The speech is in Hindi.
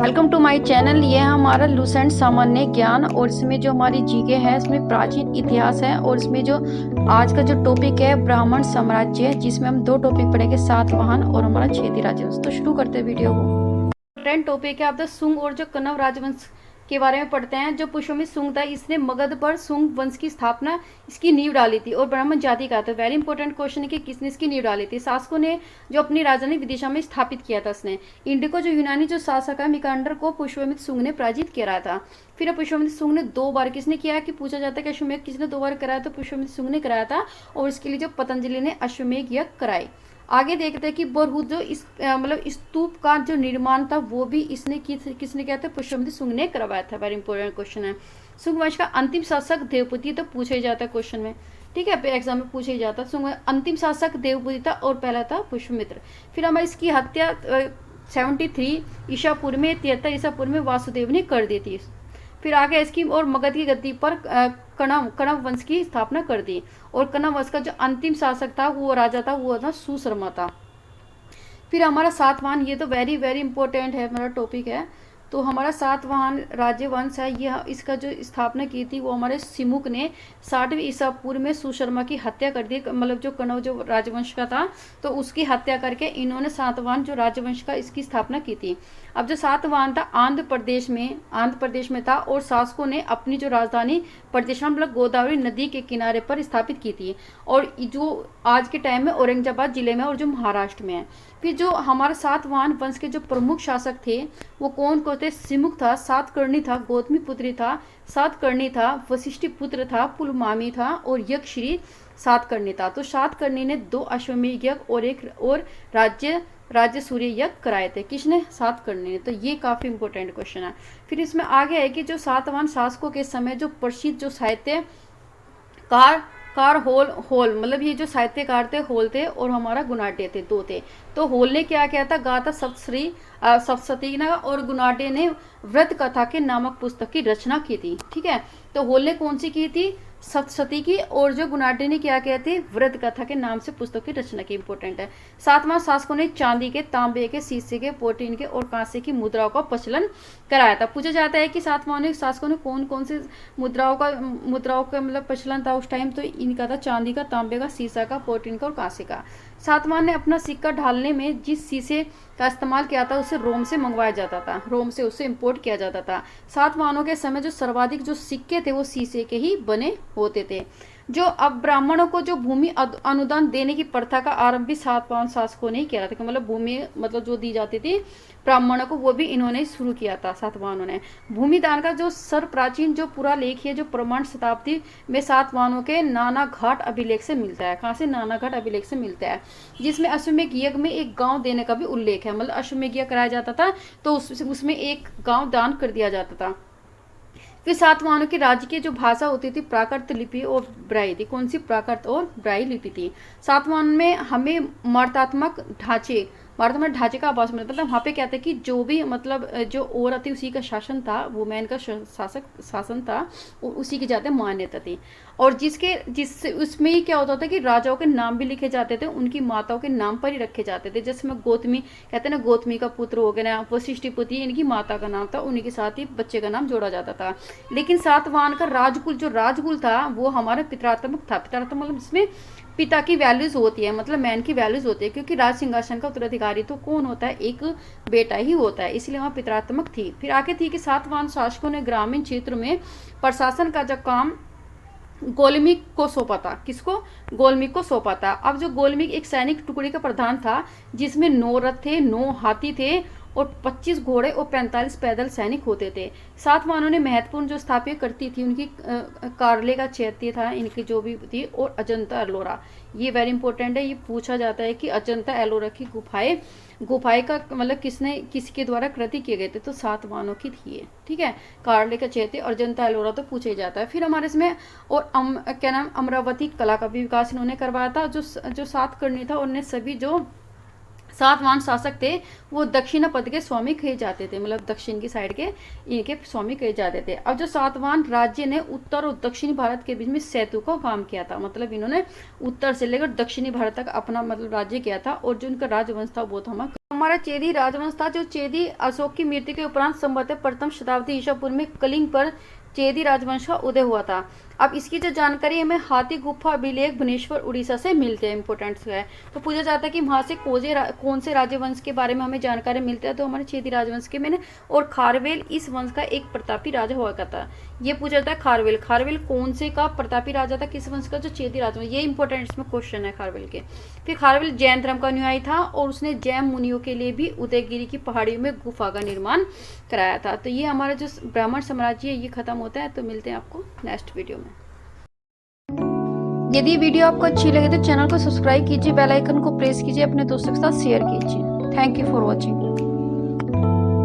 Welcome to my channel. ये है हमारा लूसेंट सामान्य ज्ञान और इसमें जो हमारी जीके है इसमें प्राचीन इतिहास है और इसमें जो आज का जो टॉपिक है ब्राह्मण साम्राज्य, जिसमें हम दो टॉपिक पढ़ेंगे, सातवाहन और हमारा क्षेत्रीय राजवंश। तो शुरू करते हैं वीडियो को। टेन टॉपिक है आपका सुंग और जो कण्व राजवंश के बारे में पढ़ते हैं। जो पुष्यमित सुंग था इसने मगध पर सुंग वंश की स्थापना, इसकी नींव डाली थी और ब्राह्मण जाति का था। वेरी इंपॉर्टेंट क्वेश्चन है कि किसने इसकी नींव डाली थी। शासकों ने जो अपनी राजधानी विदिशा में स्थापित किया था इसने। इंडिको जो यूनानी जो शासक है मिकांडर को पुष्यमित सुंग ने पराजित किया था। फिर पुष्यमित सुंग ने दो बार किसने किया कि पूछा जाता है कि अश्वमेध किसने दो बार कराया, तो पुष्यमित सुंग ने कराया था और इसके लिए जो पतंजलि ने अश्वमेध यज्ञ कराए। आगे देखते हैं कि बरहुत जो इस मतलब स्तूप का जो निर्माण था वो भी इसने किसने किया था, पुष्यमित सुंग ने करवाया था। वेरी इंपॉर्टेंट क्वेश्चन है। सुंग वंश का अंतिम शासक देवपुति, तो पूछा ही जाता है क्वेश्चन में, ठीक है, एग्जाम में पूछा ही जाता है। सुंग अंतिम शासक देवपुति था और पहला था पुष्यमित्र। फिर हमारी इसकी हत्या 73 ईसा पूर्व में 73 ईसा पूर्व में वासुदेव ने कर दी थी। फिर आगे इसकी और मगध की गद्दी पर कण्व वंश की स्थापना कर दी और कण्व वंश का जो अंतिम शासक था वो राजा था वो था सुशर्मा था। फिर हमारा सातवाहन, ये तो वेरी वेरी इंपॉर्टेंट है, हमारा टॉपिक है। तो हमारा सातवाहन राज्यवंश है, यह इसका जो स्थापना की थी वो हमारे सिमुक ने 60वीं ईसा पूर्व में सुशर्मा की हत्या कर दी। मतलब जो कण्व जो राजवंश का था तो उसकी हत्या करके इन्होंने सातवाहन जो राजवंश का इसकी स्थापना की थी। अब जो सातवाहन था आंध्र प्रदेश में था और शासकों ने अपनी जो राजधानी प्रदेश मतलब गोदावरी नदी के किनारे पर स्थापित की थी और जो आज के टाइम में औरंगाबाद जिले में और जो महाराष्ट्र में है। फिर जो हमारे सातवाहन वंश के जो प्रमुख शासक थे वो कौन थे, सिमुक था, सातकर्णी था, गौतमी पुत्री था, सातकर्णी था, वशिष्ठी पुत्र था, पुलमामी था और यक्षश्री सातकर्णी था। तो सातकर्णी ने 2 अश्वमेध यज्ञ और एक और राज्य सूर्य यज्ञ कराए थे। किसने? सातकर्णी ने। तो ये काफी इंपॉर्टेंट क्वेश्चन है। फिर इसमें आगे है कि जो सातवाहन शासकों के समय जो प्रसिद्ध जो साहित्यकार होल मतलब ये जो साहित्यकार थे होल थे और हमारा गुनाटे थे, 2 थे। तो होल ने क्या किया था, गाथा सप्तशती और गुनाटे ने व्रत कथा के नामक पुस्तक की रचना की थी। ठीक है, तो होल ने कौन सी की थी, सप्तशती की, और जो गुनाटे ने क्या किया थे, व्रत कथा के नाम से पुस्तक की रचना की। इंपॉर्टेंट है। सातवां शासकों ने चांदी के, तांबे के, शीशे के, प्रोटीन के और कांसे की मुद्राओं का प्रचलन कराया था। पूछा जाता है कि सातवां शासकों ने कौन कौन से मुद्राओं का मतलब प्रचलन था उस टाइम, तो इनका था चांदी का, तांबे का, शीशा का, प्रोटीन का और कांसे का। सातवाहन ने अपना सिक्का ढालने में जिस शीशे का इस्तेमाल किया था उसे रोम से मंगवाया जाता था, रोम से उसे इंपोर्ट किया जाता था। सातवाहनों के समय जो सर्वाधिक जो सिक्के थे वो शीशे के ही बने होते थे। जो अब ब्राह्मणों को जो भूमि अनुदान देने की प्रथा का आरंभ भी सातवाहन शासकों ने किया था। मतलब भूमि मतलब जो दी जाती थी ब्राह्मणों को वो भी इन्होंने शुरू किया था सातवाहनों ने। भूमि दान का जो सर्वप्राचीन जो पूरा लेख है जो प्रमाण शताब्दी में सातवाहनों के नानाघाट अभिलेख से मिलता है। कहाँ से? नानाघाट अभिलेख से मिलता है, जिसमें अश्वमेध यज्ञ में एक गांव देने का भी उल्लेख है। मतलब अश्वमेध यज्ञ कराया जाता था तो उसमें एक गांव दान कर दिया जाता था। फिर सातवाहनों की राज्य की जो भाषा होती थी प्राकृत लिपि और ब्राह्मी थी। कौन सी? प्राकृत और ब्राह्मी लिपि थी। सातवाहन में हमें मात्रात्मक ढांचे का आभास मिलता था। वहाँ पे क्या था कि जो भी मतलब जो औरत थी उसी का शासन था, वुमेन का शासन था, उसी की ज्यादा मान्यता थी। और जिससे उसमें क्या होता था कि राजाओं के नाम भी लिखे जाते थे, उनकी माताओं के नाम पर ही रखे जाते थे। जैसे में गौतमी कहते हैं ना, गौतमी का पुत्र हो गया ना, वशिष्ठी पुत्री इनकी माता का नाम था, उन्हीं के साथ ही बच्चे का नाम जोड़ा जाता था। लेकिन सातवाहन का राजकुल था वो हमारा पितरात्मक था। पितरात्मक मतलब इसमें पिता की वैल्यूज होती है, मतलब मैन की वैल्यूज होती है, क्योंकि राज सिंहासन का उत्तराधिकारी तो कौन होता है? एक बेटा ही होता है, इसलिए वहाँ पितरात्मक थी। फिर आगे थी कि सातवाहन शासकों ने ग्रामीण क्षेत्र में प्रशासन का जो काम गोलमिक को सौंपा था। किसको? गोलमिक को सौंपा था। अब जो गोलमिक एक सैनिक टुकड़ी का प्रधान था जिसमें 9 रथ थे, 9 हाथी थे और 25 घोड़े और 45 पैदल सैनिक होते थे। सातवाहनों ने महत्वपूर्ण जो स्थापना करती थी उनकी कारले का चैत्य था इनकी जो भी थी, और अजंता एलोरा। ये वेरी इंपॉर्टेंट है, ये पूछा जाता है कि अजंता एलोरा की गुफाएं का मतलब किसके द्वारा कृति किए गए थे, तो सातवाहनों की थी ये। ठीक है, कारले का चैत्य और अजंता एलोरा तो पूछा ही जाता है। फिर हमारे इसमें और क्या नाम, अमरावती कला का भी विकास इन्होंने करवाया था। जो सातकर्णी था उन्हें सभी जो सातवाहन शासक थे वो दक्षिण पद के स्वामी कहे जाते थे, मतलब दक्षिण की साइड के इनके स्वामी कहे जाते थे। अब जो सातवाहन राज्य ने उत्तर और दक्षिणी भारत के बीच में सेतु का काम किया था, मतलब इन्होंने उत्तर से लेकर दक्षिणी भारत तक अपना मतलब राज्य किया था, और जो उनका राजवंश था वो था हमारा हमारा चेदी राजवंश था, जो चेदी अशोक की मृत्यु के उपरांत संभवतः प्रथम शताब्दी ईसा पूर्व में कलिंग पर चेदी राजवंश का उदय हुआ था। अब इसकी जो जानकारी हमें हाथी गुफा अभिलेख भुवनेश्वर उड़ीसा से मिलते हैं, इंपॉर्टेंट है। तो पूछा जाता है कि वहाँ से कौन से राजवंश के बारे में हमें जानकारी मिलती है, तो हमारे चेदी राजवंश के मैंने। और खारवेल इस वंश का एक प्रतापी राजा हुआ करता, ये पूछा जाता है। खारवेल कौन से का प्रतापी राजा था, किस वंश का, जो चेदी राजवंश, ये इंपॉर्टेंट इसमें क्वेश्चन है खारवेल के। फिर खारवेल जैन धर्म का अनुयायी था और उसने जैन मुनियों के लिए भी उदयगिरी की पहाड़ियों में गुफा का निर्माण कराया था। तो ये हमारा जो ब्राह्मण साम्राज्य है ये खत्म होता है। तो मिलते हैं आपको नेक्स्ट वीडियो में। यदि वीडियो आपको अच्छी लगे तो चैनल को सब्सक्राइब कीजिए, बेल आइकन को प्रेस कीजिए, अपने दोस्तों के साथ शेयर कीजिए। Thank you for watching.